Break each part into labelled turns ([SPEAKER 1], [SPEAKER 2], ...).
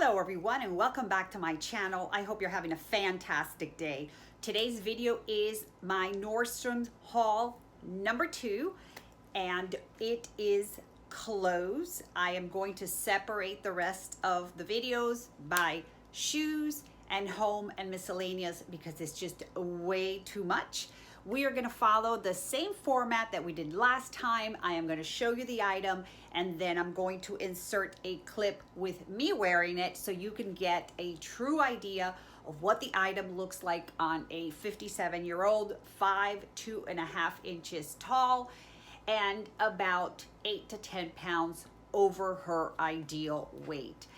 [SPEAKER 1] Hello everyone and welcome back to my channel. I hope you're having a fantastic day. Today's video is my Nordstrom haul number 2 and it is clothes. I am going to separate the rest of the videos by shoes and home and miscellaneous because it's just way too much. We are going to follow the same format that we did last time. I am going to show you the item and then I'm going to insert a clip with me wearing it so you can get a true idea of what the item looks like on a 57-year-old, 2.5 inches tall, and about 8 to 10 pounds over her ideal weight.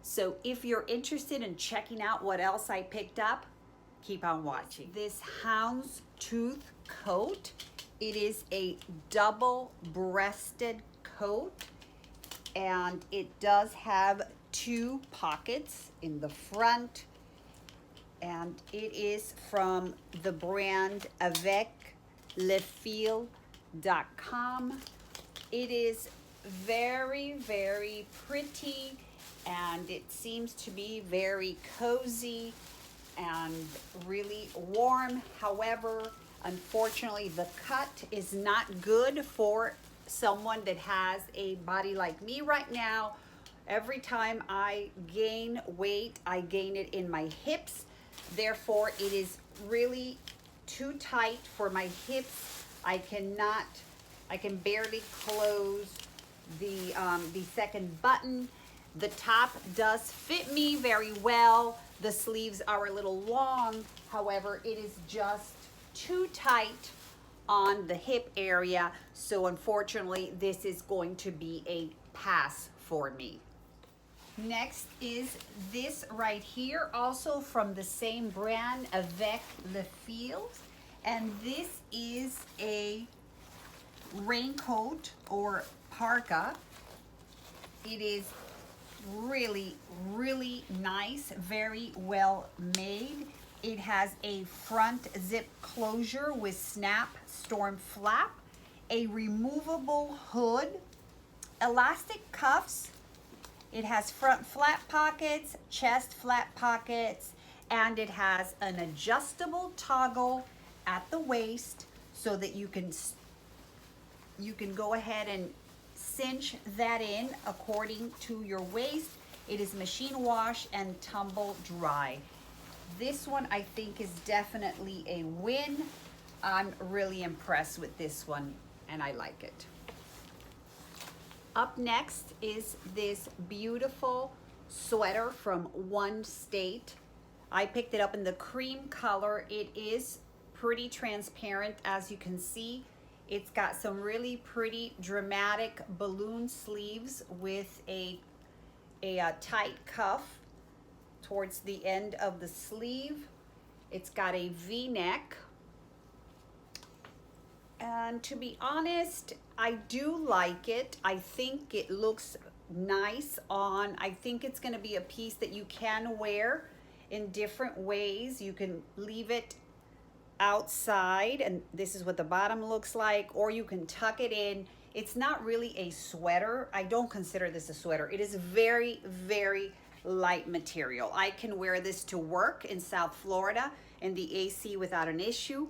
[SPEAKER 1] So if you're interested in checking out what else I picked up, keep on watching. This houndstooth coat, it is a double-breasted coat and it does have 2 pockets in the front, and it is from the brand aveclefil.com. It is very, very pretty and it seems to be very cozy and really warm. However, unfortunately, the cut is not good for someone that has a body like me right now. Every time I gain weight, I gain it in my hips. Therefore, it is really too tight for my hips. I can barely close the second button. The top does fit me very well. The sleeves are a little long. However, it is just too tight on the hip area. So unfortunately, this is going to be a pass for me. Next is this right here, also from the same brand, Avec Le Fil. And this is a raincoat or parka. It is really, really nice, very well made. It has a front zip closure with snap storm flap, a removable hood, elastic cuffs. It has front flap pockets, chest flap pockets, and it has an adjustable toggle at the waist so that you can go ahead and cinch that in according to your waist. It is machine wash and tumble dry. This one I think is definitely a win. I'm really impressed with this one and I like it. Up next is this beautiful sweater from One State. I picked it up in the cream color. It is pretty transparent, as you can see. It's got some really pretty dramatic balloon sleeves with a tight cuff towards the end of the sleeve. It's got a V-neck. And to be honest, I do like it. I think it looks nice on. I think it's going to be a piece that you can wear in different ways. You can leave it outside and this is what the bottom looks like, or you can tuck it in. It's not really a sweater. I don't consider this a sweater. It is very, very light material. I can wear this to work in South Florida in the AC without an issue.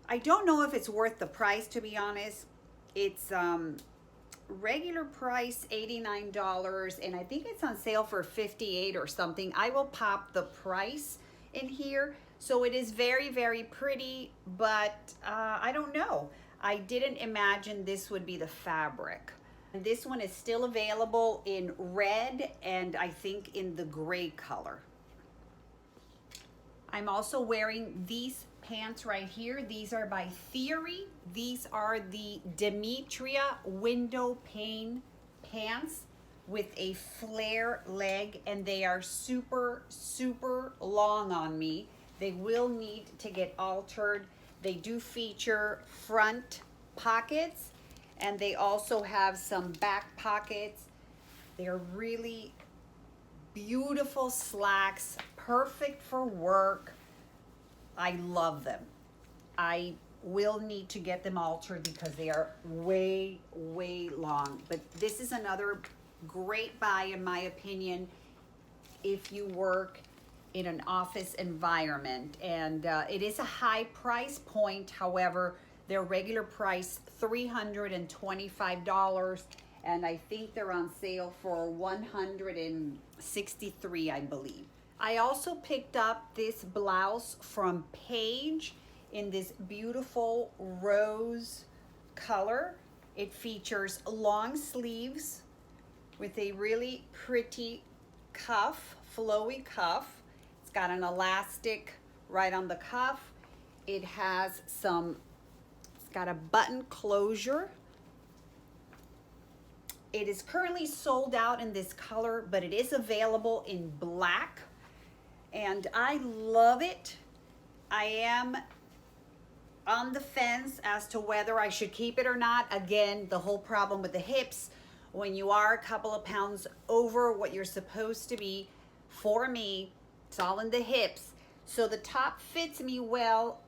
[SPEAKER 1] I don't know if it's worth the price, to be honest. It's regular price $89 and I think it's on sale for $58 or something. I will pop the price in here. So it is very, very pretty, but I don't know. I didn't imagine this would be the fabric. And this one is still available in red and I think in the gray color. I'm also wearing these pants right here. These are by Theory. These are the Demetria window pane pants with a flare leg and they are super, super long on me. They will need to get altered. They do feature front pockets and they also have some back pockets. They're really beautiful slacks, perfect for work. I love them. I will need to get them altered because they are way, way long. But this is another great buy in my opinion. if you work in an office environment. And it is a high price point. However, their regular price $325, and I think they're on sale for $163, I believe. I also picked up this blouse from Paige in this beautiful rose color. It features long sleeves with a really pretty cuff, flowy cuff. It's got an elastic right on the cuff. It has it's got a button closure. It is currently sold out in this color, but it is available in black, and I love it. I am on the fence as to whether I should keep it or not. Again, the whole problem with the hips, when you are a couple of pounds over what you're supposed to be, for me, it's all in the hips. So the top fits me well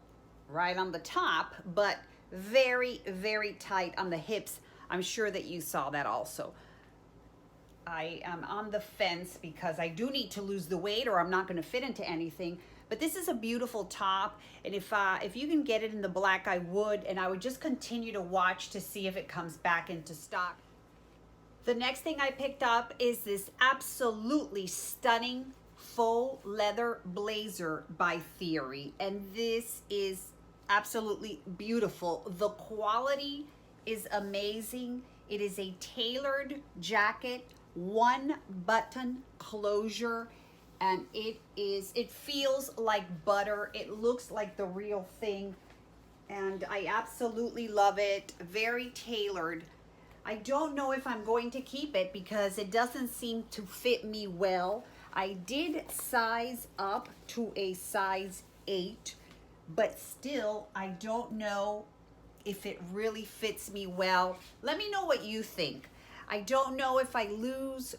[SPEAKER 1] right on the top, but very, very tight on the hips. I'm sure that you saw that also. I am on the fence because I do need to lose the weight or I'm not going to fit into anything. But this is a beautiful top, and if you can get it in the black, I would, and I would just continue to watch to see if it comes back into stock. The next thing I picked up is this absolutely stunning faux leather blazer by Theory, and this is absolutely beautiful. The quality is amazing. It is a tailored jacket, one button closure, and it feels like butter. It looks like the real thing, and I absolutely love it. Very tailored. I don't know if I'm going to keep it because it doesn't seem to fit me well. I did size up to a size 8, but still I don't know if it really fits me well. Let me know what you think. I don't know if I lose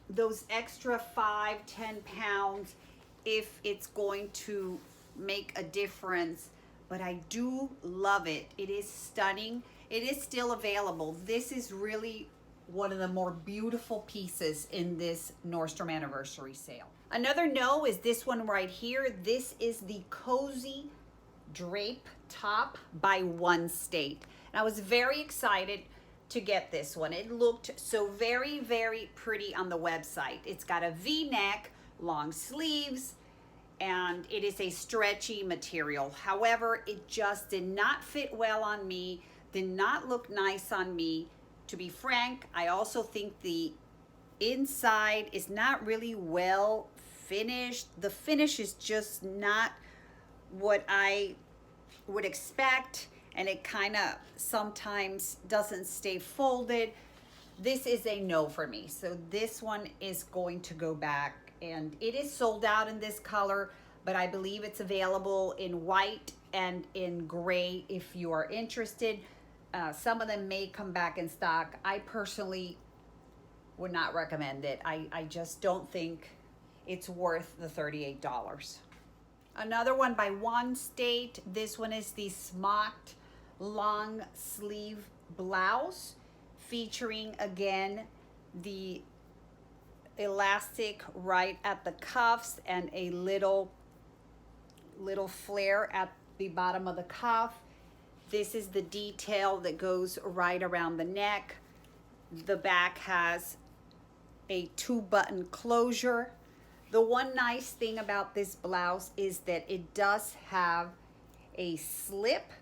[SPEAKER 1] those extra 5-10 pounds, if it's going to make a difference, but I do love it. It is stunning. It is still available. This is really one of the more beautiful pieces in this Nordstrom Anniversary Sale. Another no is this one right here. This is the Cozy Drape top by One State. And I was very excited to get this one. It looked so very, very pretty on the website. It's got a V-neck, long sleeves, and it is a stretchy material. However, it just did not fit well on me, did not look nice on me. To be frank, I also think the inside is not really well finished. The finish is just not what I would expect, and it kind of sometimes doesn't stay folded. This is a no for me. So this one is going to go back, and it is sold out in this color, but I believe it's available in white and in gray if you are interested. Some of them may come back in stock. I personally would not recommend it. I just don't think it's worth the $38. Another one by One State. This one is the smocked long sleeve blouse, featuring again the elastic right at the cuffs and a little flare at the bottom of the cuff. This is the detail that goes right around the neck. The back has a 2-button closure. The one nice thing about this blouse is that it does have a slip.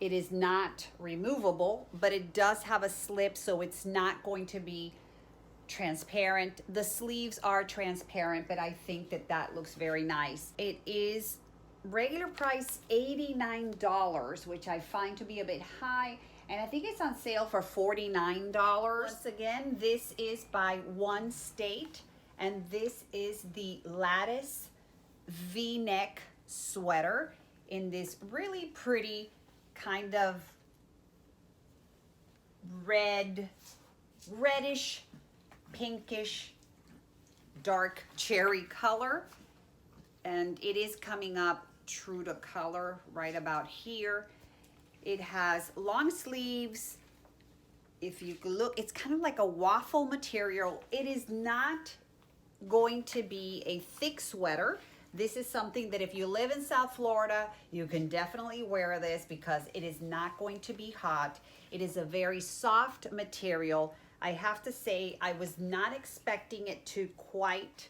[SPEAKER 1] It is not removable, but it does have a slip, so it's not going to be transparent. The sleeves are transparent, but I think that that looks very nice. It is regular price $89, which I find to be a bit high, and I think it's on sale for $49. Once again, this is by One State, and this is the Lattice V-neck sweater in this really pretty kind of reddish, pinkish, dark cherry color, and it is coming up true to color right about here. It has long sleeves. If you look, it's kind of like a waffle material. It is not going to be a thick sweater. This is something that if you live in South Florida, you can definitely wear this because it is not going to be hot. It is a very soft material. I have to say, I was not expecting it to quite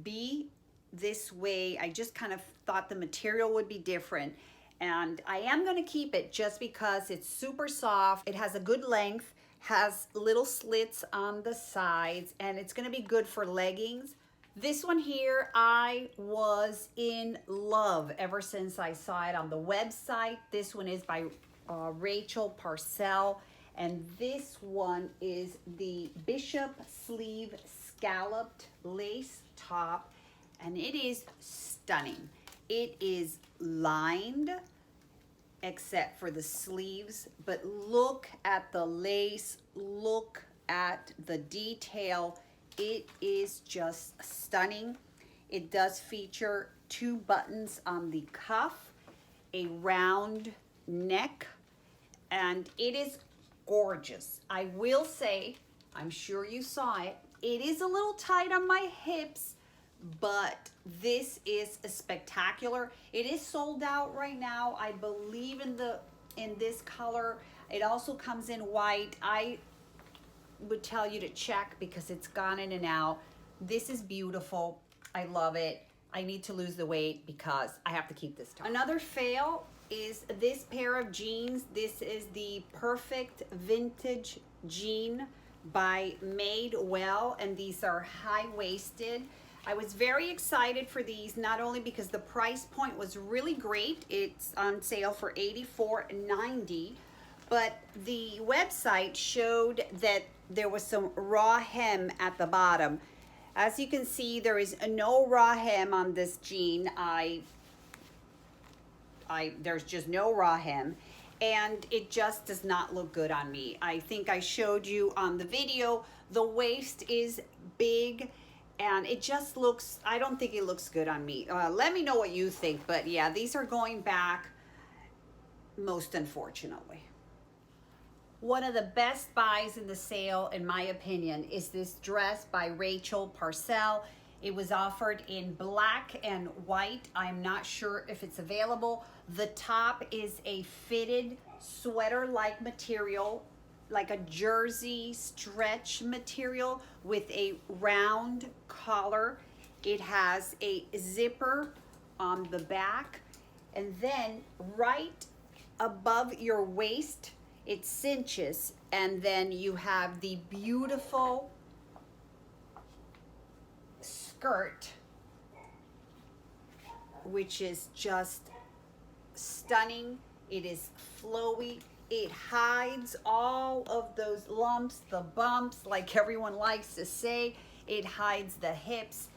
[SPEAKER 1] be this way. I just kind of thought the material would be different. And I am going to keep it just because it's super soft. It has a good length, has little slits on the sides, and it's going to be good for leggings. This one here, I was in love ever since I saw it on the website. This one is by Rachel Parcell, and this one is the Bishop Sleeve Scalloped Lace Top, and it is stunning. It is lined except for the sleeves, but look at the lace, look at the detail. It is just stunning. It does feature 2 buttons on the cuff, a round neck, and it is gorgeous. I will say, I'm sure you saw it, it is a little tight on my hips, but this is spectacular. It is sold out right now. I believe in this color. It also comes in white. I would tell you to check because it's gone in and out. This is beautiful. I love it. I need to lose the weight because I have to keep this top. Another fail is this pair of jeans. This is the Perfect Vintage Jean by Madewell, and these are high-waisted. I was very excited for these, not only because the price point was really great. It's on sale for $84.90. But the website showed that there was some raw hem at the bottom. As you can see, there is no raw hem on this jean. There's just no raw hem, and it just does not look good on me. I think I showed you on the video, the waist is big, and it just looks, I don't think it looks good on me. Let me know what you think, but yeah, these are going back, most unfortunately. One of the best buys in the sale, in my opinion, is this dress by Rachel Parcell. It was offered in black and white. I'm not sure if it's available. The top is a fitted sweater-like material, like a jersey stretch material with a round collar. It has a zipper on the back, and then right above your waist, it cinches, and then you have the beautiful skirt, which is just stunning. It is flowy. It hides all of those lumps, the bumps, like everyone likes to say. It hides the hips.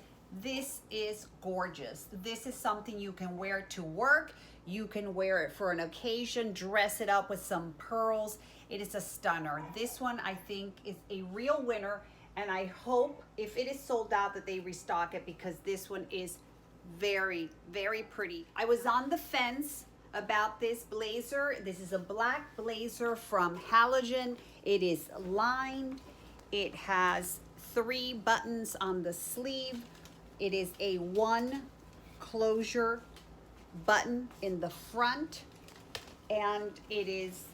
[SPEAKER 1] This is gorgeous. This is something you can wear to work. You can wear it for an occasion, dress it up with some pearls. It is a stunner. This one, I think, is a real winner, and I hope if it is sold out that they restock it because this one is very, very pretty. I was on the fence about this blazer. This is a black blazer from Halogen. It is lined. It has 3 buttons on the sleeve. It is a 1 closure button in the front, and it is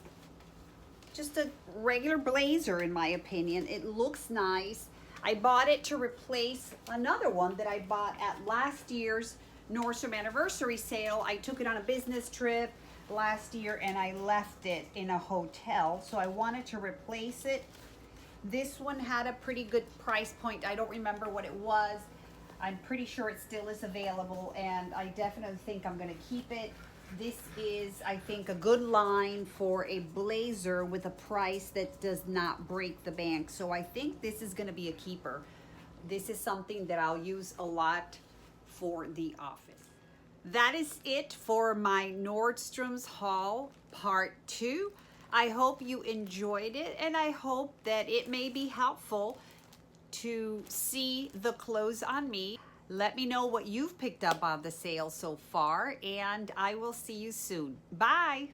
[SPEAKER 1] just a regular blazer in my opinion. It looks nice. I bought it to replace another one that I bought at last year's Nordstrom Anniversary Sale. I took it on a business trip last year and I left it in a hotel, so I wanted to replace it. This one had a pretty good price point. I don't remember what it was. I'm pretty sure it still is available, and I definitely think I'm going to keep it. This is, I think, a good line for a blazer with a price that does not break the bank. So I think this is going to be a keeper. This is something that I'll use a lot for the office. That is it for my Nordstrom's haul part 2. I hope you enjoyed it, and I hope that it may be helpful to see the clothes on me. Let me know what you've picked up on the sale so far, and I will see you soon. Bye.